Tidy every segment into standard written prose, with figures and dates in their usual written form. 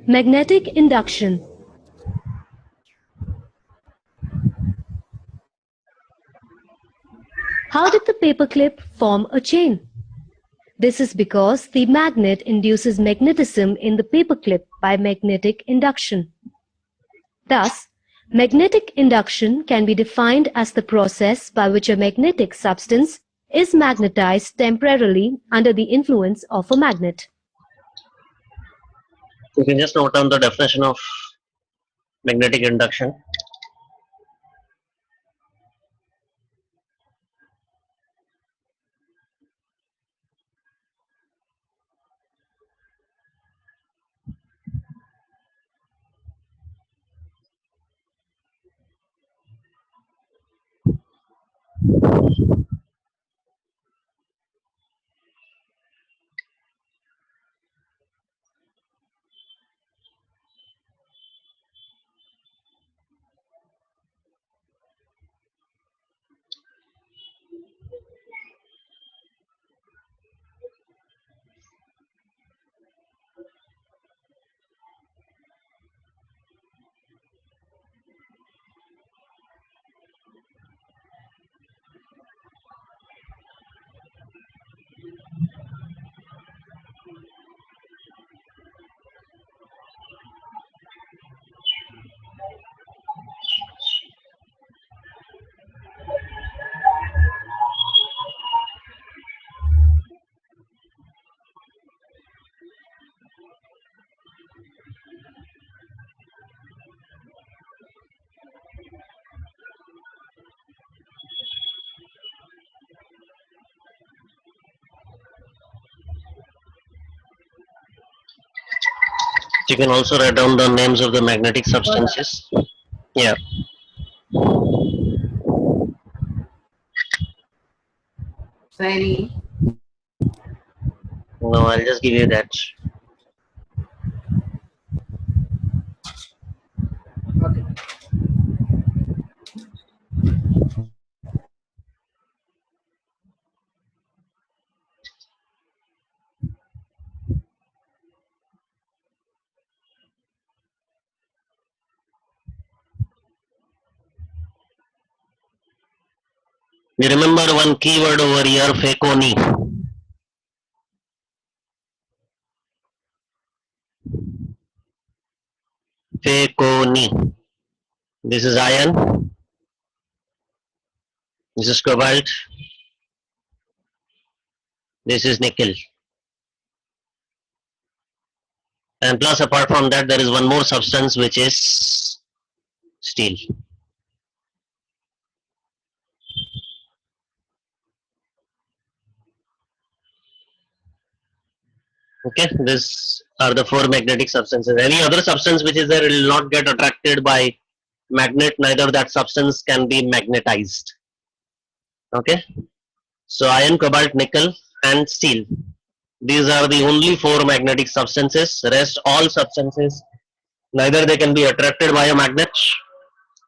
Magnetic induction. How did the paperclip form a chain? This is because the magnet induces magnetism in the paperclip by magnetic induction. Thus, magnetic induction can be defined as the process by which a magnetic substance is magnetized temporarily under the influence of a magnet. You can just note down the definition of magnetic induction. You can also write down the names of the magnetic substances. Yeah. Sorry. No, I'll just give you that. Okay. You remember one keyword over here, Fekoni. Fekoni. This is iron. This is cobalt. This is nickel. And plus, apart from that, there is one more substance which is steel. Okay, these are the four magnetic substances. Any other substance which is there will not get attracted by magnet, neither that substance can be magnetized. Okay, so iron, cobalt, nickel, and steel. These are the only four magnetic substances. Rest all substances, neither they can be attracted by a magnet,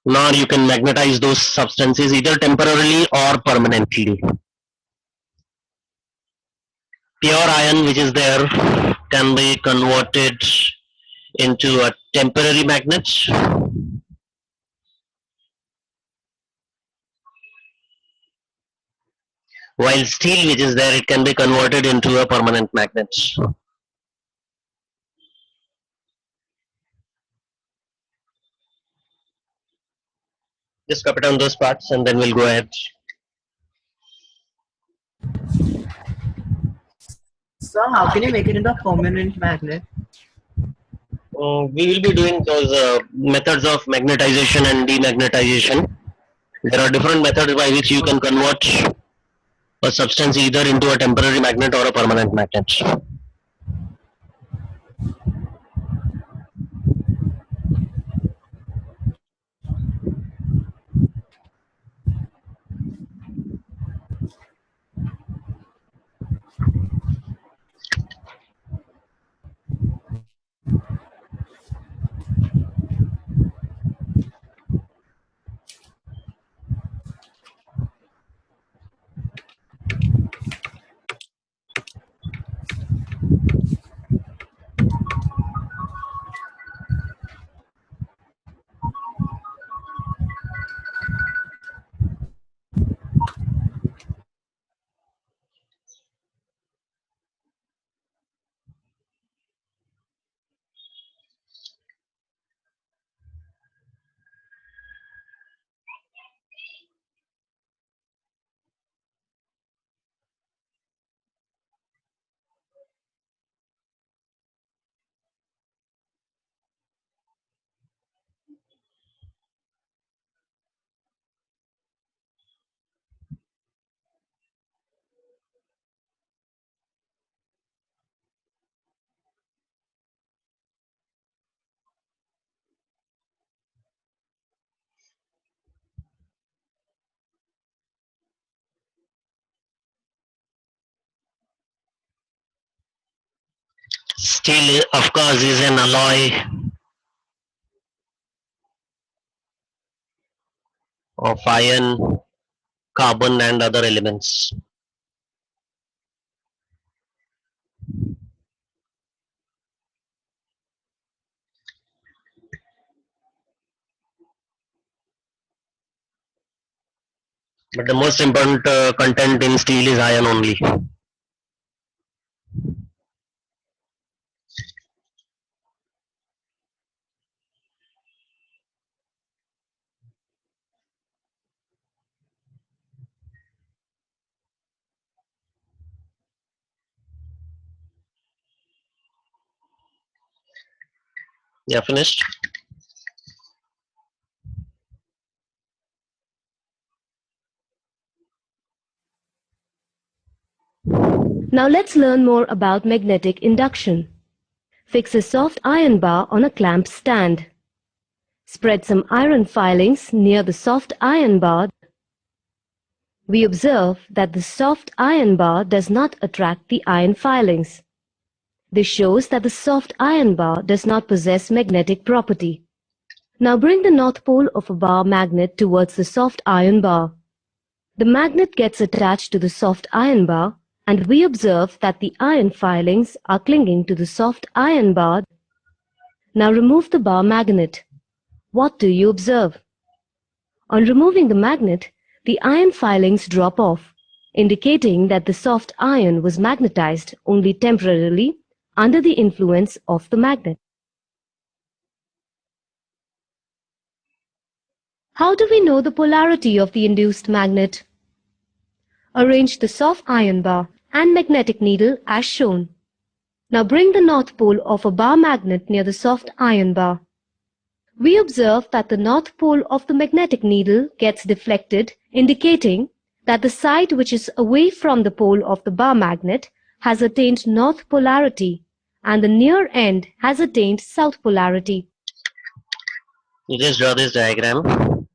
nor you can magnetize those substances either temporarily or permanently. Pure iron which is there can be converted into a temporary magnet, while steel which is there, it can be converted into a permanent magnet. Just copy down those parts and then we'll go ahead. So how can you make it into a permanent magnet? We will be doing those methods of magnetization and demagnetization. There are different methods by which you can convert a substance either into a temporary magnet or a permanent magnet. Steel, of course, is an alloy of iron, carbon, and other elements. But the most important content in steel is iron only. Yeah, finished. Now let's learn more about magnetic induction. Fix a soft iron bar on a clamp stand. Spread some iron filings near the soft iron bar. We observe that the soft iron bar does not attract the iron filings. This shows that the soft iron bar does not possess magnetic property. Now bring the north pole of a bar magnet towards the soft iron bar. The magnet gets attached to the soft iron bar, and we observe that the iron filings are clinging to the soft iron bar. Now remove the bar magnet. What do you observe? On removing the magnet, the iron filings drop off, indicating that the soft iron was magnetized only temporarily under the influence of the magnet. How do we know the polarity of the induced magnet? Arrange the soft iron bar and magnetic needle as shown. Now bring the north pole of a bar magnet near the soft iron bar. We observe that the north pole of the magnetic needle gets deflected, indicating that the side which is away from the pole of the bar magnet has attained north polarity and the near end has attained south polarity. You just draw this diagram.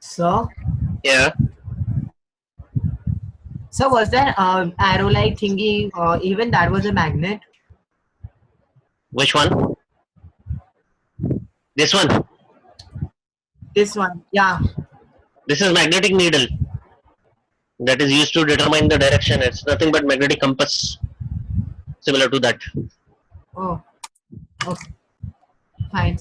So, Yeah. so was that arrow-like thingy, or even that was a magnet? Which one? This one. This one, yeah. This is magnetic needle that is used to determine the direction. It's nothing but magnetic compass, similar to that. Oh, okay, fine.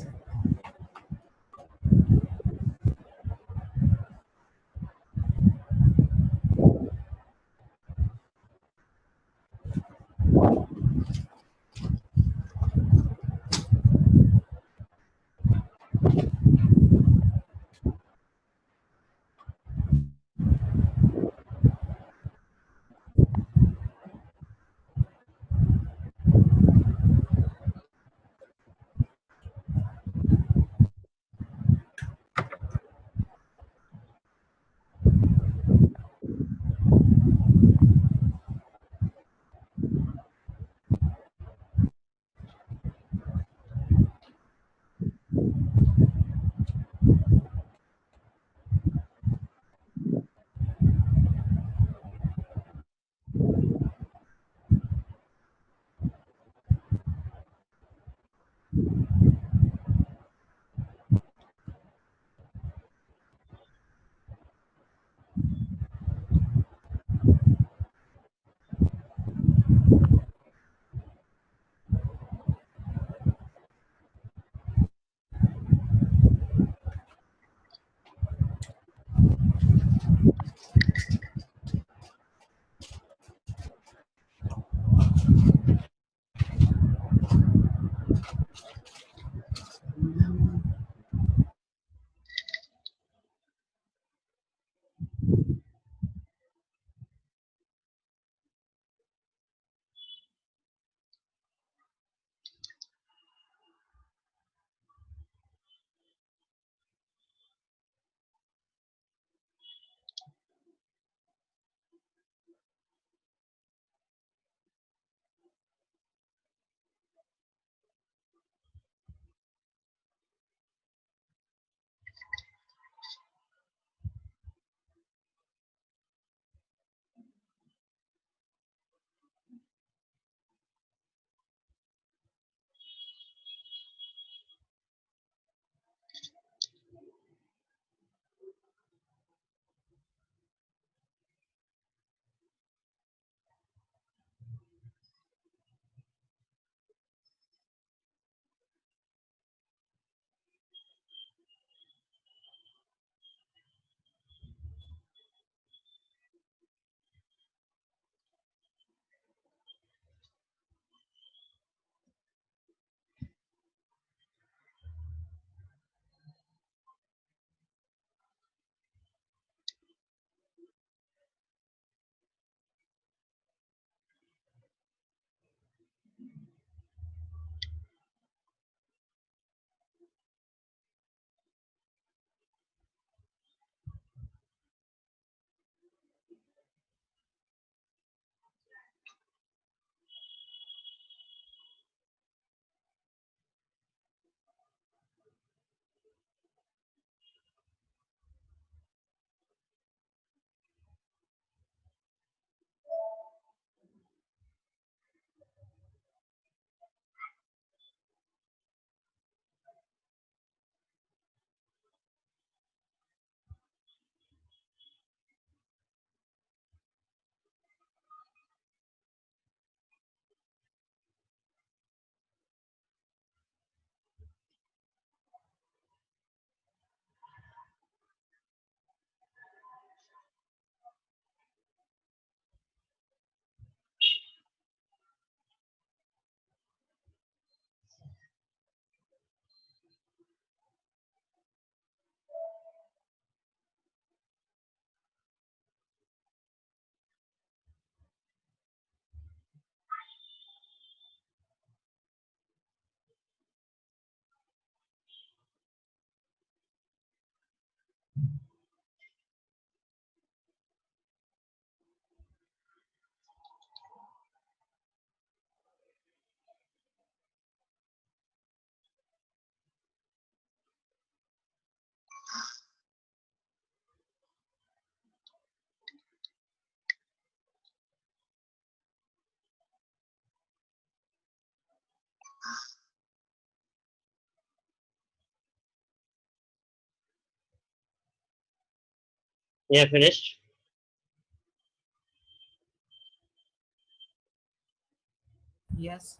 Yeah, finished. Yes.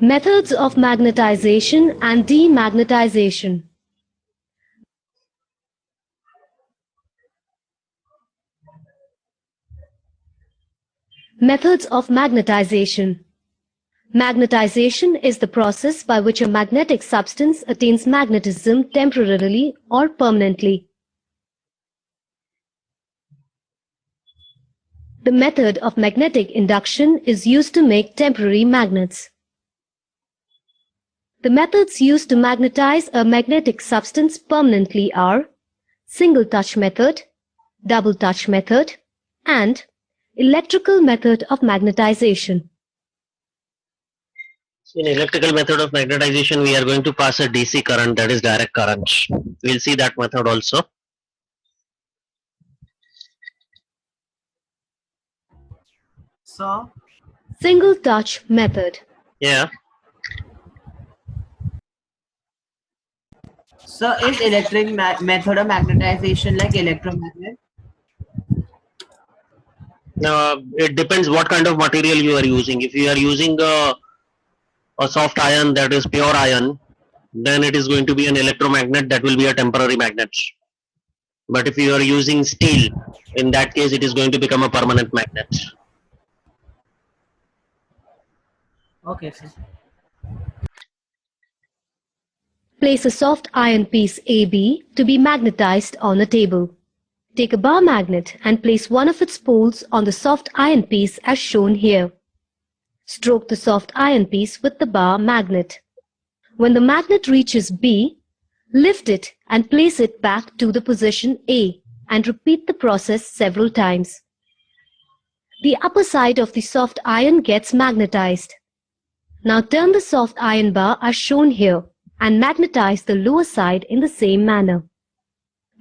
Methods of magnetization and demagnetization. Methods of magnetization. Magnetization is the process by which a magnetic substance attains magnetism temporarily or permanently. The method of magnetic induction is used to make temporary magnets. The methods used to magnetize a magnetic substance permanently are single touch method, double touch method, and electrical method of magnetization. In electrical method of magnetization, we are going to pass a DC current, that is direct current. We'll see that method also. So, Single touch method. Yeah. so is electric method of magnetization like electromagnet? Now, it depends what kind of material you are using. If you are using a soft iron, that is pure iron, then it is going to be an electromagnet, that will be a temporary magnet. But if you are using steel, in that case it is going to become a permanent magnet. Okay, sir. Place a soft iron piece AB to be magnetized on a table. Take a bar magnet and place one of its poles on the soft iron piece as shown here. Stroke the soft iron piece with the bar magnet. When the magnet reaches B, lift it and place it back to the position A and repeat the process several times. The upper side of the soft iron gets magnetized. Now turn the soft iron bar as shown here and magnetize the lower side in the same manner.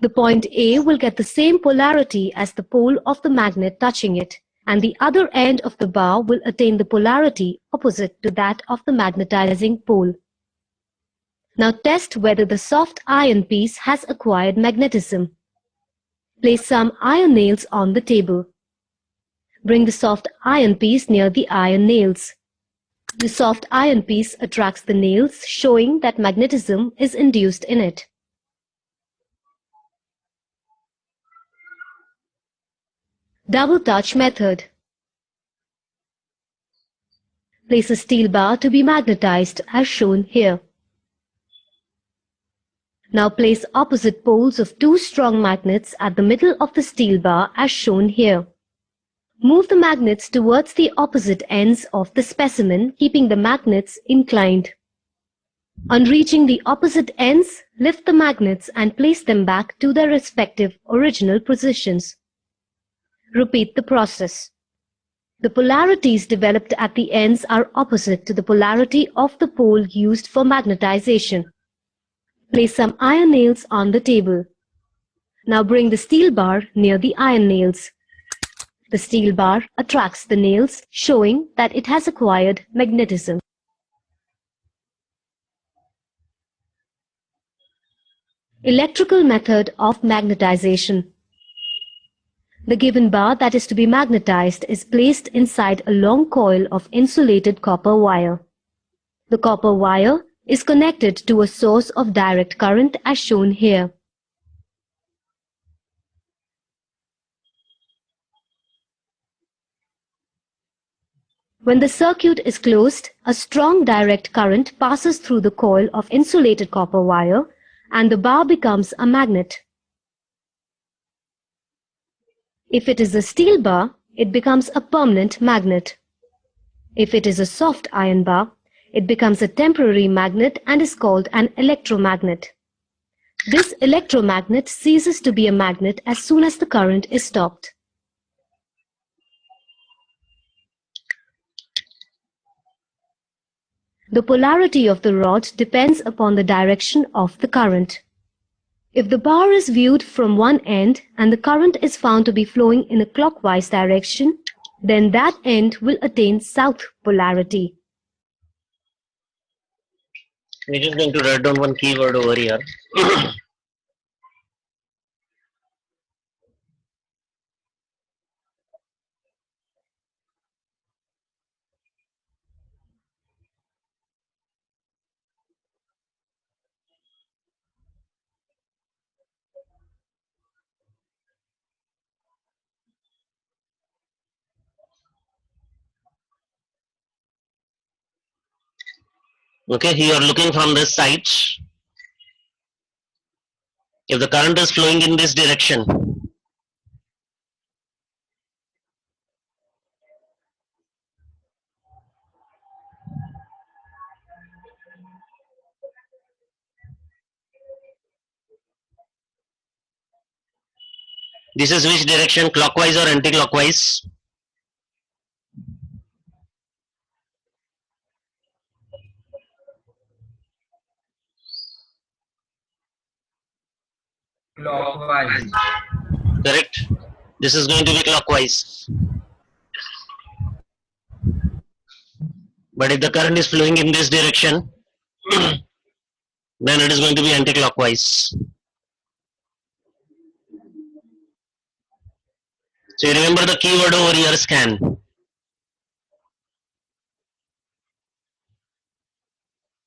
The point A will get the same polarity as the pole of the magnet touching it, and the other end of the bar will attain the polarity opposite to that of the magnetizing pole. Now test whether the soft iron piece has acquired magnetism. Place some iron nails on the table. Bring the soft iron piece near the iron nails. The soft iron piece attracts the nails, showing that magnetism is induced in it. Double touch method. Place a steel bar to be magnetized as shown here. Now place opposite poles of two strong magnets at the middle of the steel bar as shown here. Move the magnets towards the opposite ends of the specimen, keeping the magnets inclined. On reaching the opposite ends, lift the magnets and place them back to their respective original positions. Repeat the process. The polarities developed at the ends are opposite to the polarity of the pole used for magnetization. Place some iron nails on the table. Now bring the steel bar near the iron nails. The steel bar attracts the nails, showing that it has acquired magnetism. Electrical method of magnetization. The given bar that is to be magnetized is placed inside a long coil of insulated copper wire. The copper wire is connected to a source of direct current as shown here. When the circuit is closed, a strong direct current passes through the coil of insulated copper wire and the bar becomes a magnet. If it is a steel bar, it becomes a permanent magnet. If it is a soft iron bar, it becomes a temporary magnet and is called an electromagnet. This electromagnet ceases to be a magnet as soon as the current is stopped. The polarity of the rod depends upon the direction of the current. If the bar is viewed from one end and the current is found to be flowing in a clockwise direction, then that end will attain south polarity. We're just going to write down one keyword over here. Okay, you are looking from this side. If the current is flowing in this direction, this is which direction, clockwise or anti-clockwise? Clockwise. Correct. This is going to be clockwise. But if the current is flowing in this direction, then it is going to be anti-clockwise. So you remember the keyword over here, scan.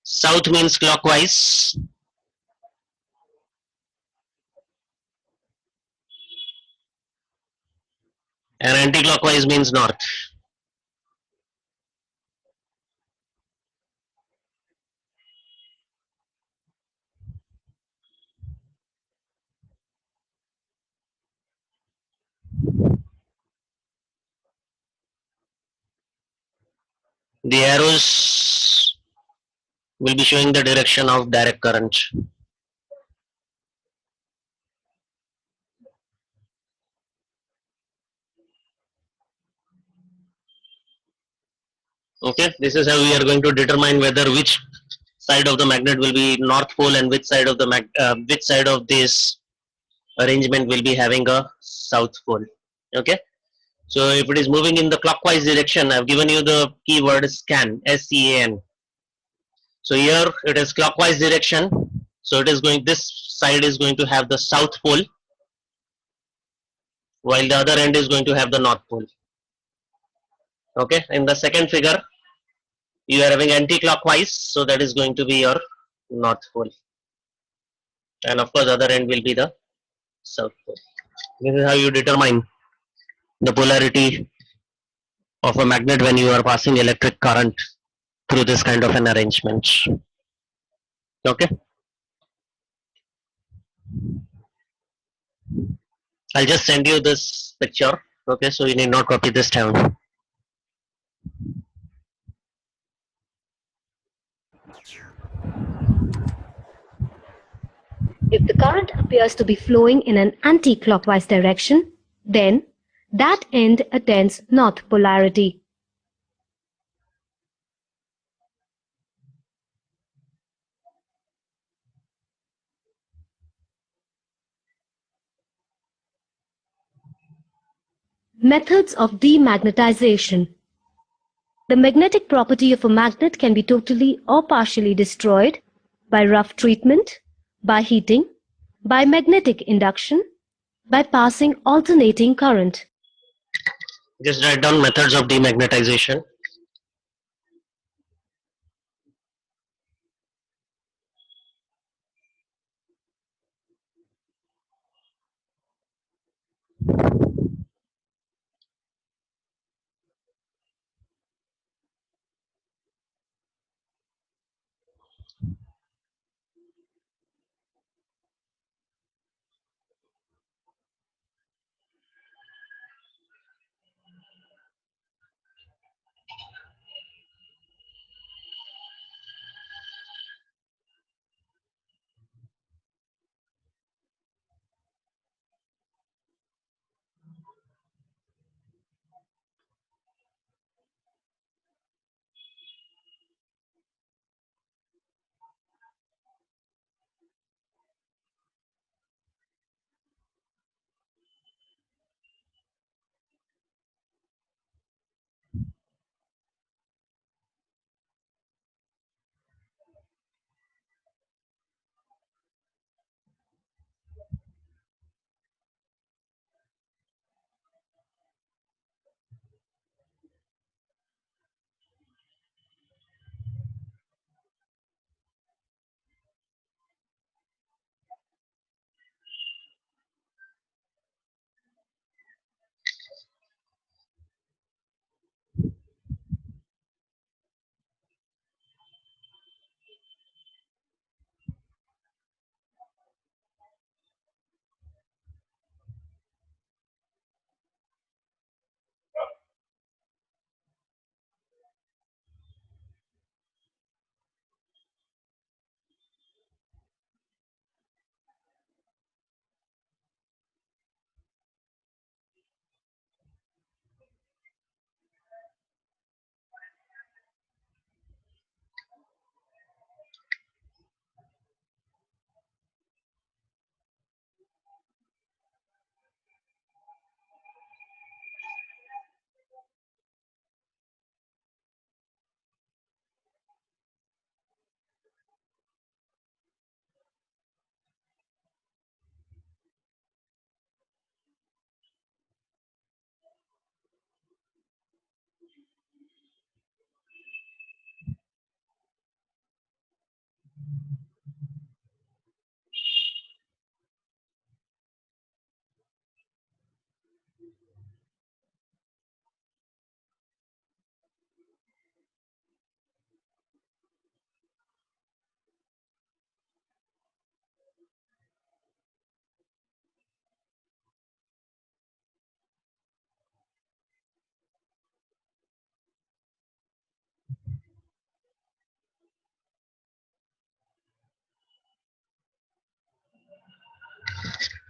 South means clockwise. And anti-clockwise means north. The arrows will be showing the direction of direct current. Okay, this is how we are going to determine whether which side of the magnet will be north pole and which side of the which side of this arrangement will be having a south pole. Okay, so if it is moving in the clockwise direction, I've given you the keyword scan, SCAN. So here it is clockwise direction. So it is going, this side is going to have the south pole, while the other end is going to have the north pole. Okay, in the second figure, you are having anti-clockwise, so that is going to be your north pole. And of course, other end will be the south pole. This is how you determine the polarity of a magnet when you are passing electric current through this kind of an arrangement. Okay. I'll just send you this picture. Okay, so you need not copy this down. If the current appears to be flowing in an anti-clockwise direction, then that end attains north polarity. Methods of demagnetization. The magnetic property of a magnet can be totally or partially destroyed by rough treatment, by heating, by magnetic induction, by passing alternating current. Just write down methods of demagnetization.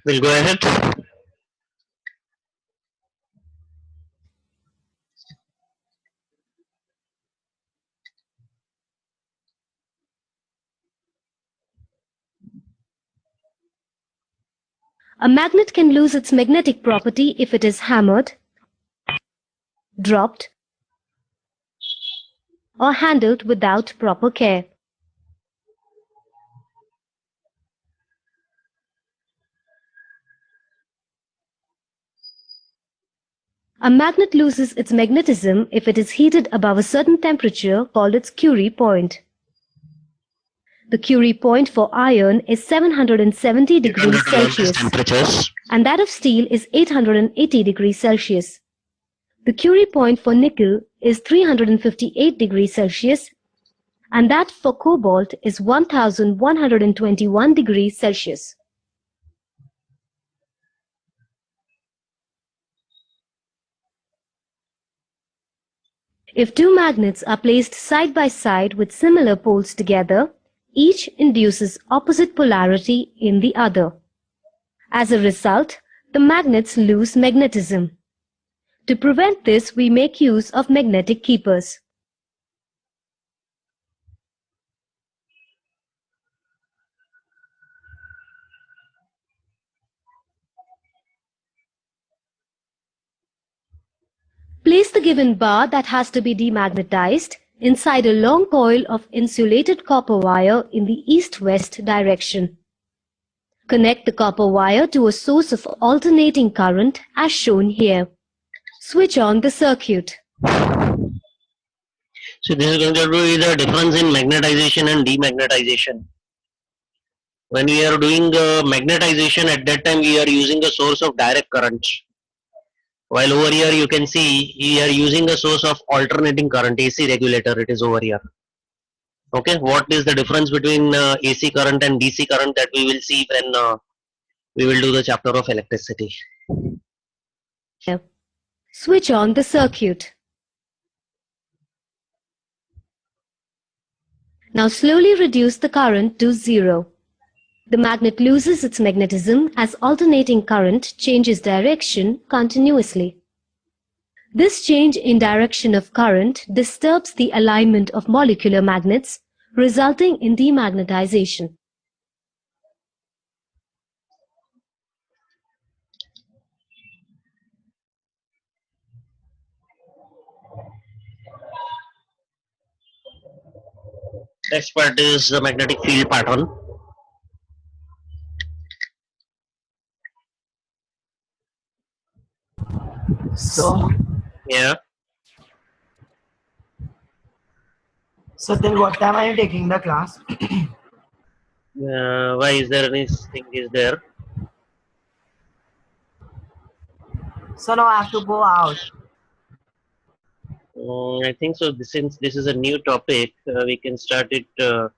We'll go ahead. A magnet can lose its magnetic property if it is hammered, dropped, or handled without proper care. A magnet loses its magnetism if it is heated above a certain temperature called its Curie point. The Curie point for iron is 770 degrees 800 to learn these Celsius temperatures. and that of steel is 880 degrees Celsius. The Curie point for nickel is 358 degrees Celsius and that for cobalt is 1121 degrees Celsius. If two magnets are placed side by side with similar poles together, each induces opposite polarity in the other. As a result, the magnets lose magnetism. To prevent this, we make use of magnetic keepers. Place the given bar that has to be demagnetized inside a long coil of insulated copper wire in the east-west direction. Connect the copper wire to a source of alternating current as shown here. Switch on the circuit. So this is going to be the difference in magnetization and demagnetization. When we are doing magnetization, at that time we are using a source of direct current. While over here you can see we are using a source of alternating current, AC regulator it is over here. Okay, what is the difference between AC current and DC current, that we will see when we will do the chapter of electricity. Switch on the circuit. Now slowly reduce the current to zero. The magnet loses its magnetism as alternating current changes direction continuously. This change in direction of current disturbs the alignment of molecular magnets, resulting in demagnetization. Next part is the magnetic field pattern. So, Yeah. so till what time are you taking the class? Why is there anything is there? So now I have to go out. I think so. Since this is a new topic, we can start it